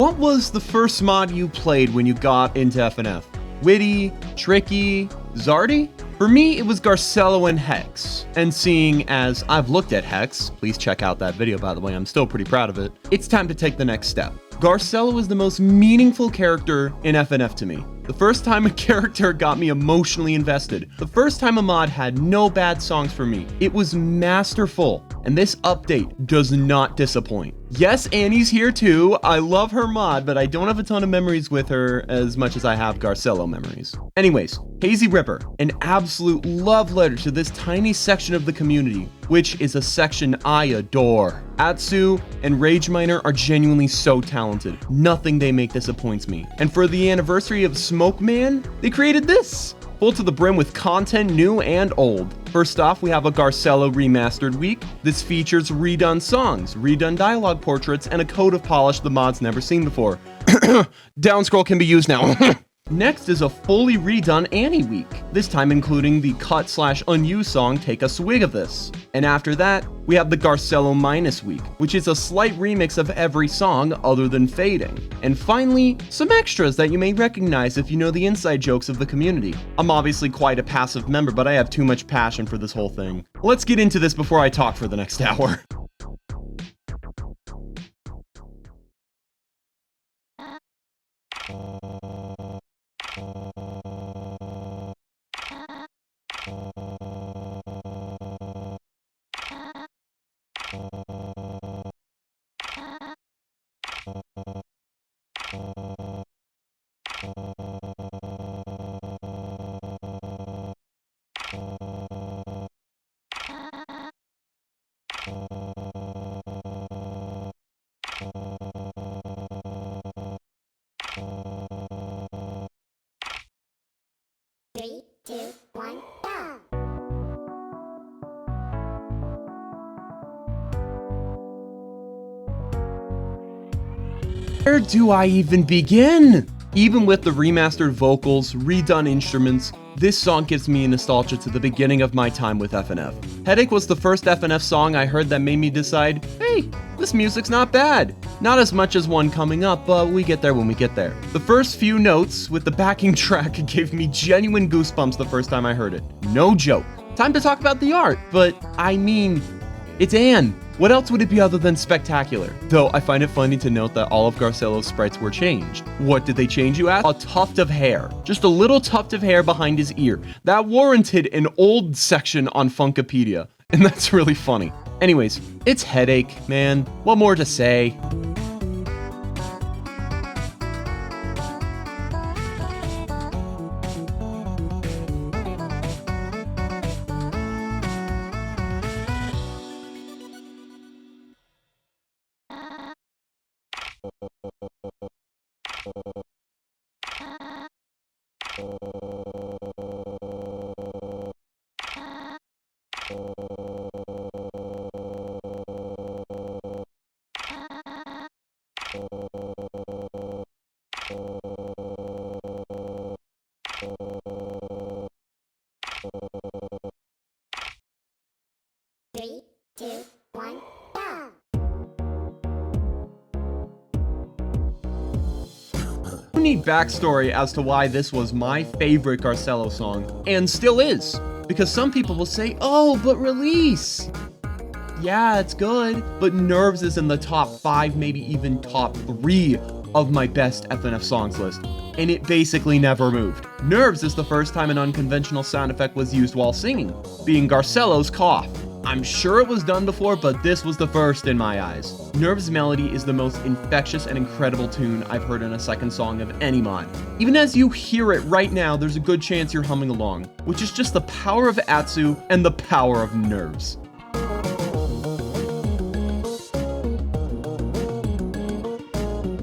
What was the first mod you played when you got into FNF? Witty, Tricky, Zardy? For me, it was Garcello and Hex. And seeing as I've looked at Hex, please check out that video by the way, I'm still pretty proud of it, it's time to take the next step. Garcello is the most meaningful character in FNF to me. The first time a character got me emotionally invested. The first time a mod had no bad songs for me. It was masterful, and this update does not disappoint. Yes, Annie's here too. I love her mod, but I don't have a ton of memories with her as much as I have Garcello memories. Anyways, Hazy River, an absolute love letter to this tiny section of the community, which is a section I adore. Atsu and Rageminer are genuinely so talented. Nothing they make disappoints me. And for the anniversary of Smoke Man, they created this. Full to the brim with content new and old. First off, we have a Garcello Remastered week. This features redone songs, redone dialogue portraits, and a coat of polish the mod's never seen before. Down scroll can be used now. Next is a fully redone Annie week, this time including the cut/unused song Take a Swig of This. And after that, we have the Garcello Minus week, which is a slight remix of every song other than Fading. And finally, some extras that you may recognize if you know the inside jokes of the community. I'm obviously quite a passive member, but I have too much passion for this whole thing. Let's get into this before I talk for the next hour. Three, two, one, go! Where do I even begin? Even with the remastered vocals, redone instruments, this song gives me nostalgia to the beginning of my time with FNF. Headache was the first FNF song I heard that made me decide, hey, this music's not bad. Not as much as one coming up, but we get there when we get there. The first few notes with the backing track gave me genuine goosebumps the first time I heard it. No joke. Time to talk about the art, but I mean, it's Anne. What else would it be other than spectacular? Though I find it funny to note that all of Garcello's sprites were changed. What did they change, you ask? A tuft of hair. Just a little tuft of hair behind his ear. That warranted an old section on Funkopedia, and that's really funny. Anyways, it's Headache, man. What more to say? Three, two, one, go! You need backstory as to why this was my favorite Garcello song, and still is. Because some people will say, oh, but Release. Yeah, it's good, but Nerves is in the top 5, maybe even top 3 of my best FNF songs list, and it basically never moved. Nerves is the first time an unconventional sound effect was used while singing, being Garcello's cough. I'm sure it was done before, but this was the first in my eyes. Nerves' melody is the most infectious and incredible tune I've heard in a second song of any mod. Even as you hear it right now, there's a good chance you're humming along, which is just the power of Atsu and the power of Nerves.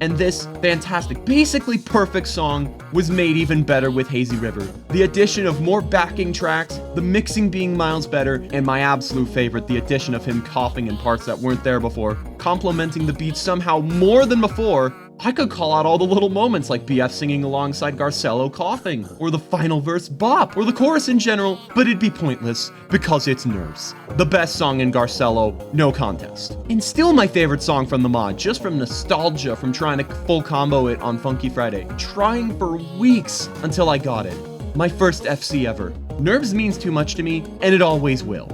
And this fantastic, basically perfect song was made even better with Hazy River. The addition of more backing tracks, the mixing being miles better, and my absolute favorite, the addition of him coughing in parts that weren't there before, complementing the beat somehow more than before, I could call out all the little moments like BF singing alongside Garcello coughing, or the final verse bop, or the chorus in general, but it'd be pointless because it's Nerves. The best song in Garcello, no contest. And still my favorite song from the mod, just from nostalgia from trying to full combo it on Funky Friday. Trying for weeks until I got it. My first FC ever. Nerves means too much to me, and it always will.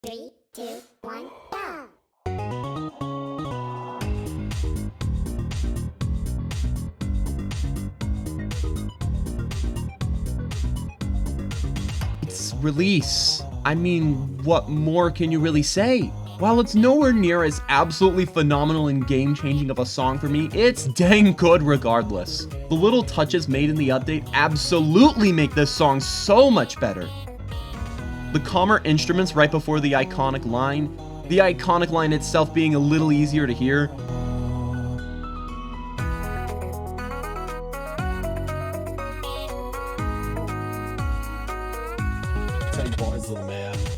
Three, two, one, go! Its release. I mean, what more can you really say? While it's nowhere near as absolutely phenomenal and game-changing of a song for me, it's dang good regardless. The little touches made in the update absolutely make this song so much better. The calmer instruments right before the iconic line itself being a little easier to hear.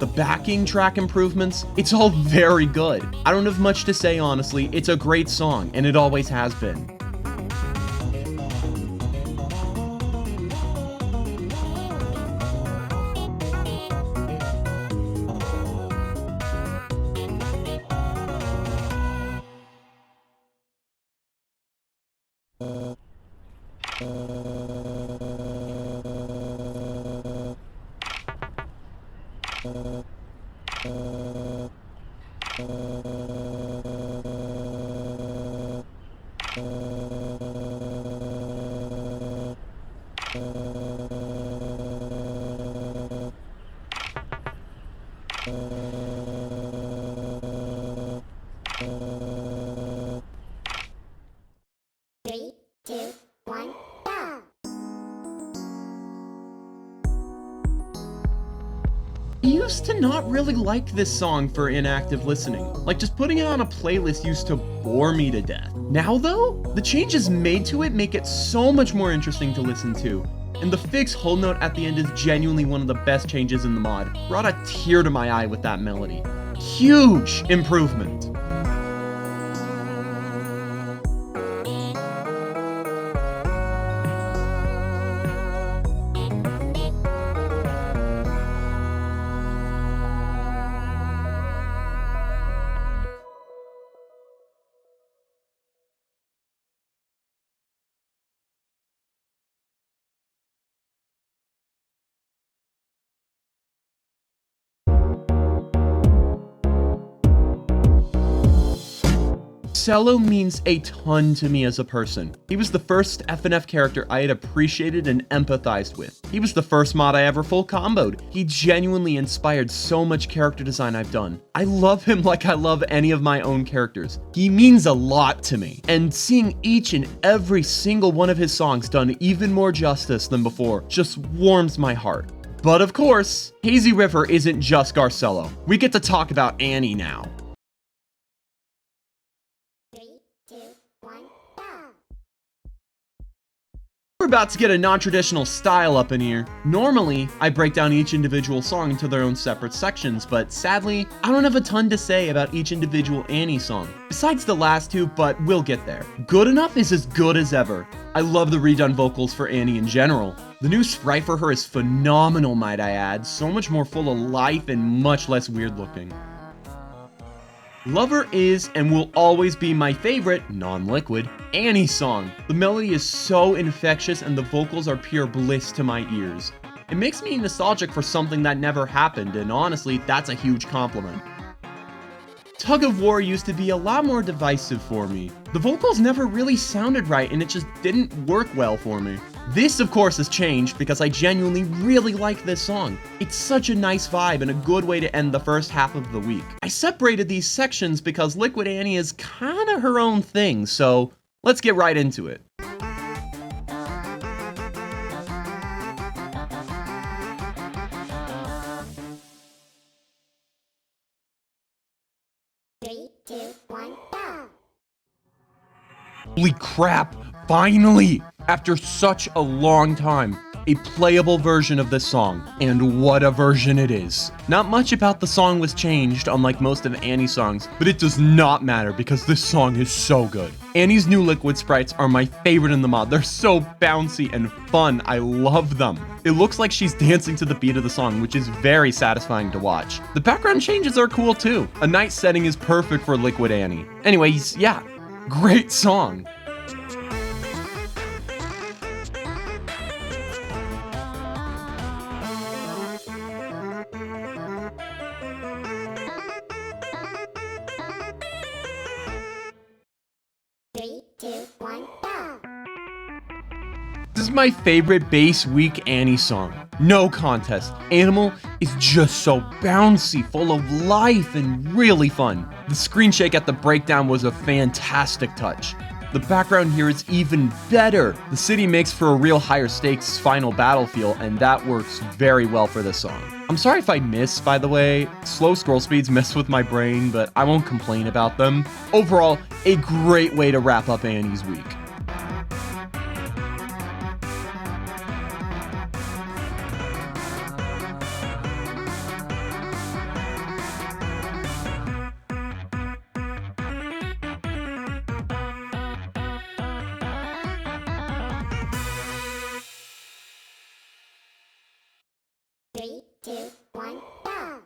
The backing track improvements, it's all very good. I don't have much to say honestly, it's a great song, and it always has been. Three, two, one, go! I used to not really like this song for inactive listening. Like, just putting it on a playlist used to bore me to death. Now though, the changes made to it make it so much more interesting to listen to. And the fixed whole note at the end is genuinely one of the best changes in the mod. Brought a tear to my eye with that melody. Huge improvement. Garcello means a ton to me as a person. He was the first FNF character I had appreciated and empathized with. He was the first mod I ever full comboed. He genuinely inspired so much character design I've done. I love him like I love any of my own characters. He means a lot to me. And seeing each and every single one of his songs done even more justice than before just warms my heart. But of course, Hazy River isn't just Garcello. We get to talk about Annie now. We're about to get a non-traditional style up in here. Normally, I break down each individual song into their own separate sections, but sadly, I don't have a ton to say about each individual Annie song, besides the last two, but we'll get there. Good Enough is as good as ever. I love the redone vocals for Annie in general. The new sprite for her is phenomenal, might I add, so much more full of life and much less weird looking. Lover is and will always be my favorite, non-liquid, Annie song. The melody is so infectious and the vocals are pure bliss to my ears. It makes me nostalgic for something that never happened, and honestly, that's a huge compliment. Tug of War used to be a lot more divisive for me. The vocals never really sounded right and it just didn't work well for me. This, of course, has changed because I genuinely really like this song. It's such a nice vibe and a good way to end the first half of the week. I separated these sections because Liquid Annie is kinda her own thing, so let's get right into it. 3, 2, 1, go! Holy crap, finally! After such a long time, a playable version of this song, and what a version it is. Not much about the song was changed, unlike most of Annie's songs, but it does not matter because this song is so good. Annie's new liquid sprites are my favorite in the mod. They're so bouncy and fun, I love them. It looks like she's dancing to the beat of the song, which is very satisfying to watch. The background changes are cool too. A night setting is perfect for Liquid Annie. Anyways, yeah, great song. This is my favorite base week Annie song. No contest. Animal is just so bouncy, full of life, and really fun. The screen shake at the breakdown was a fantastic touch. The background here is even better. The city makes for a real higher stakes final battlefield, and that works very well for this song. I'm sorry if I miss, by the way. Slow scroll speeds mess with my brain, but I won't complain about them. Overall, a great way to wrap up Annie's week. Three, two, one, go!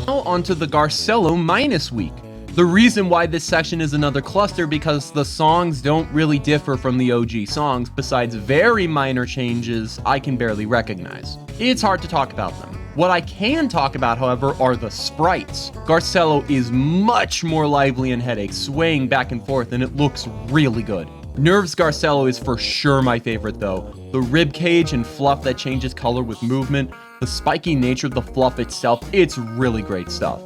Now onto the Garcello minus week. The reason why this section is another cluster because the songs don't really differ from the OG songs besides very minor changes I can barely recognize. It's hard to talk about them. What I can talk about, however, are the sprites. Garcello is much more lively and headache, swaying back and forth, and it looks really good. Nerve's Garcello is for sure my favorite though. The rib cage and fluff that changes color with movement, the spiky nature of the fluff itself, it's really great stuff.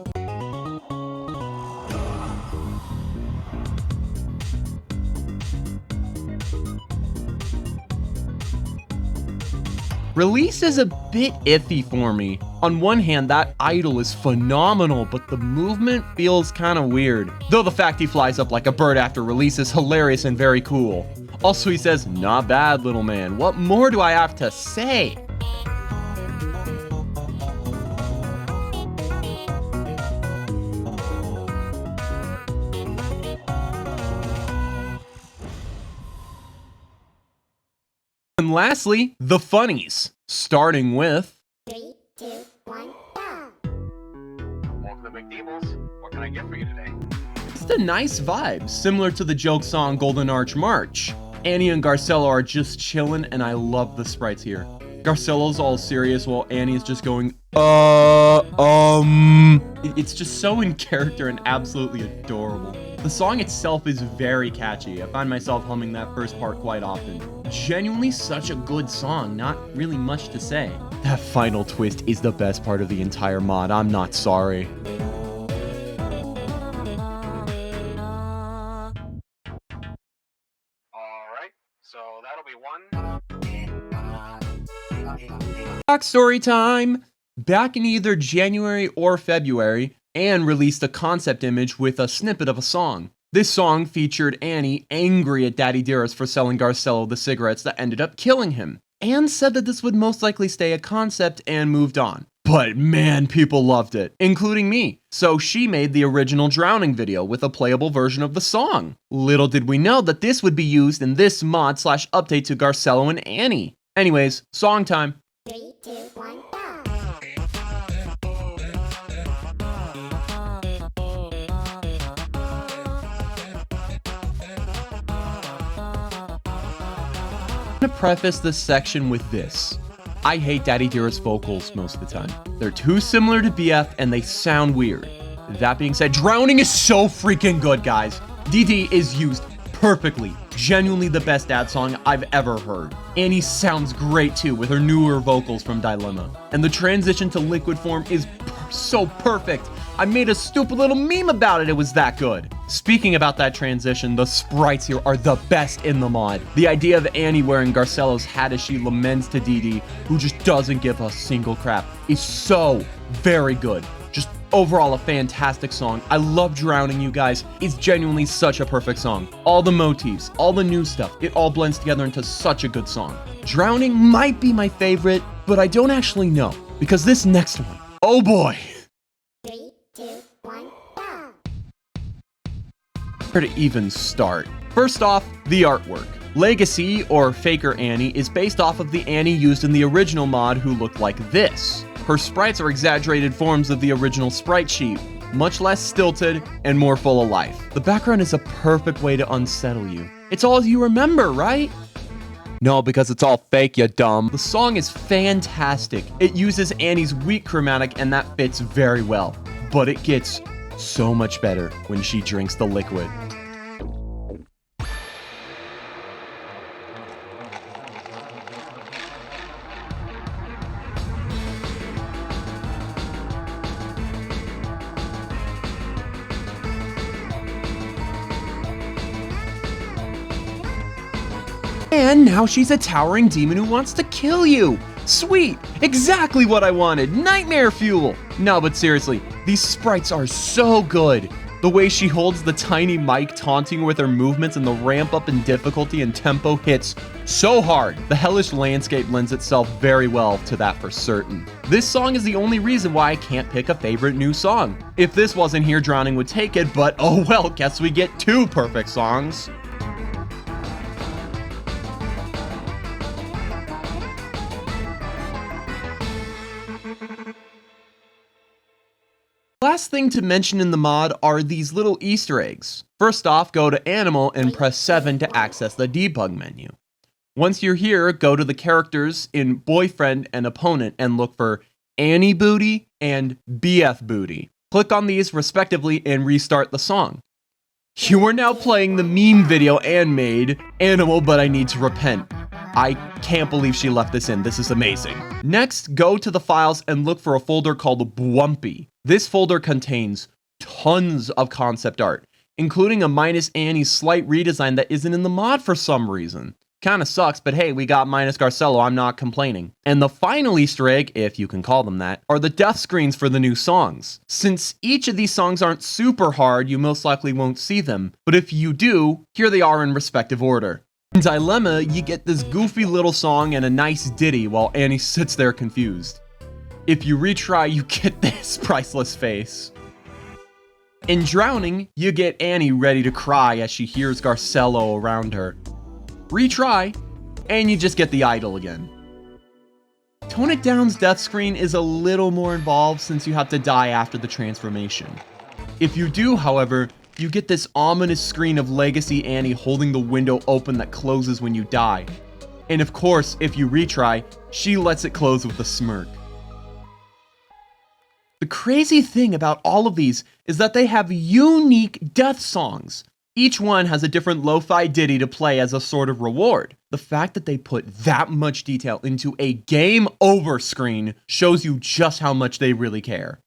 Release is a bit iffy for me. On one hand, that idol is phenomenal, but the movement feels kinda weird. Though the fact he flies up like a bird after release is hilarious and very cool. Also, he says, "Not bad, little man." What more do I have to say? And lastly, the funnies, starting with 3, 2, 1, go! Welcome to McDeebles. What can I get for you today? It's a nice vibe, similar to the joke song Golden Arch March. Annie and Garcello are just chillin', and I love the sprites here. Garcello's all serious while Annie is just going, It's just so in character and absolutely adorable. The song itself is very catchy. I find myself humming that first part quite often. Genuinely such a good song, not really much to say. That final twist is the best part of the entire mod, I'm not sorry. Alright, so that'll be one. Backstory time! Back in either January or February, Anne released a concept image with a snippet of a song. This song featured Annie angry at Daddy Dearest for selling Garcello the cigarettes that ended up killing him. Anne said that this would most likely stay a concept and moved on. But man, people loved it, including me. So she made the original Drowning video with a playable version of the song. Little did we know that this would be used in this mod/update to Garcello and Annie. Anyways, song time. 3, 2, 1, go! To preface this section with this, I hate Daddy Dearest vocals most of the time. They're too similar to BF and they sound weird. That being said, Drowning is so freaking good, guys. DD is used perfectly. Genuinely the best dad song I've ever heard. Annie sounds great too with her newer vocals from Dilemma. And the transition to liquid form is so perfect. I made a stupid little meme about it. It was that good. Speaking about that transition, the sprites here are the best in the mod. The idea of Annie wearing Garcello's hat as she laments to DD, who just doesn't give a single crap, is so very good. Just overall a fantastic song. I love Drowning, you guys. It's genuinely such a perfect song. All the motifs, all the new stuff, it all blends together into such a good song. Drowning might be my favorite, but I don't actually know, because this next one, oh boy. 3, 2, 1, go! Where to even start? First off, the artwork. Legacy, or Faker Annie, is based off of the Annie used in the original mod who looked like this. Her sprites are exaggerated forms of the original sprite sheet, much less stilted and more full of life. The background is a perfect way to unsettle you. It's all you remember, right? No, because it's all fake, you dumb. The song is fantastic. It uses Annie's weak chromatic and that fits very well. But it gets so much better when she drinks the liquid. And now she's a towering demon who wants to kill you. Sweet, exactly what I wanted, nightmare fuel. No, but seriously, these sprites are so good. The way she holds the tiny mic taunting with her movements and the ramp up in difficulty and tempo hits so hard. The hellish landscape lends itself very well to that for certain. This song is the only reason why I can't pick a favorite new song. If this wasn't here, Drowning would take it, but oh well, guess we get 2 perfect songs. Last thing to mention in the mod are these little Easter eggs. First off, go to Animal and press 7 to access the debug menu. Once you're here, go to the characters in Boyfriend and Opponent and look for Annie Booty and BF Booty. Click on these respectively and restart the song. You are now playing the meme video Anne made, Animal But I Need to Repent. I can't believe she left this in. This is amazing. Next, go to the files and look for a folder called Bwumpy. This folder contains tons of concept art, including a minus Annie's slight redesign that isn't in the mod for some reason. Kinda sucks, but hey, we got minus Garcello, I'm not complaining. And the final Easter egg, if you can call them that, are the death screens for the new songs. Since each of these songs aren't super hard, you most likely won't see them, but if you do, here they are in respective order. In Dilemma, you get this goofy little song and a nice ditty while Annie sits there confused. If you retry, you get this priceless face. In Drowning, you get Annie ready to cry as she hears Garcello around her. Retry, and you just get the idol again. Tone It Down's death screen is a little more involved since you have to die after the transformation. If you do, however, you get this ominous screen of Legacy Annie holding the window open that closes when you die. And of course, if you retry, she lets it close with a smirk. The crazy thing about all of these is that they have unique death songs. Each one has a different lo-fi ditty to play as a sort of reward. The fact that they put that much detail into a game over screen shows you just how much they really care.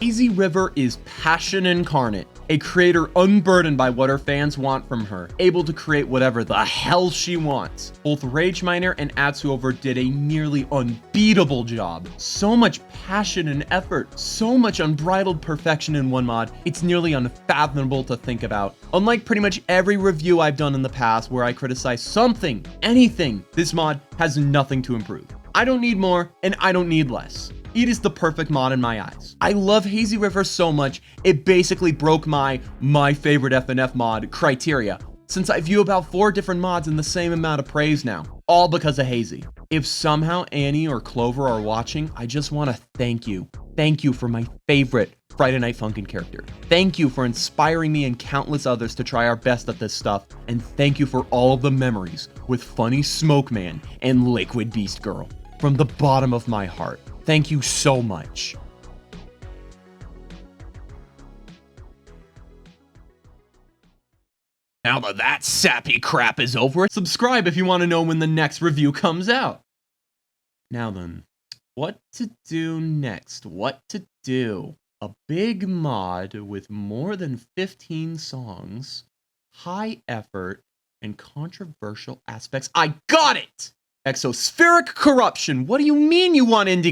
Hazy River is passion incarnate, a creator unburdened by what her fans want from her, able to create whatever the hell she wants. Both Rageminer and atsuover did a nearly unbeatable job. So much passion and effort, so much unbridled perfection in one mod, it's nearly unfathomable to think about. Unlike pretty much every review I've done in the past where I criticize something, anything, this mod has nothing to improve. I don't need more, and I don't need less. It is the perfect mod in my eyes. I love Hazy River so much, it basically broke my favorite FNF mod criteria, since I view about 4 different mods in the same amount of praise now, all because of Hazy. If somehow Annie or Clover are watching, I just want to thank you. Thank you for my favorite Friday Night Funkin' character. Thank you for inspiring me and countless others to try our best at this stuff. And thank you for all of the memories with Funny Smoke Man and Liquid Beast Girl. From the bottom of my heart, thank you so much. Now that sappy crap is over, subscribe if you want to know when the next review comes out. Now then, what to do next? What to do? A big mod with more than 15 songs, high effort, and controversial aspects. I got it! Exospheric corruption. What do you mean you want indie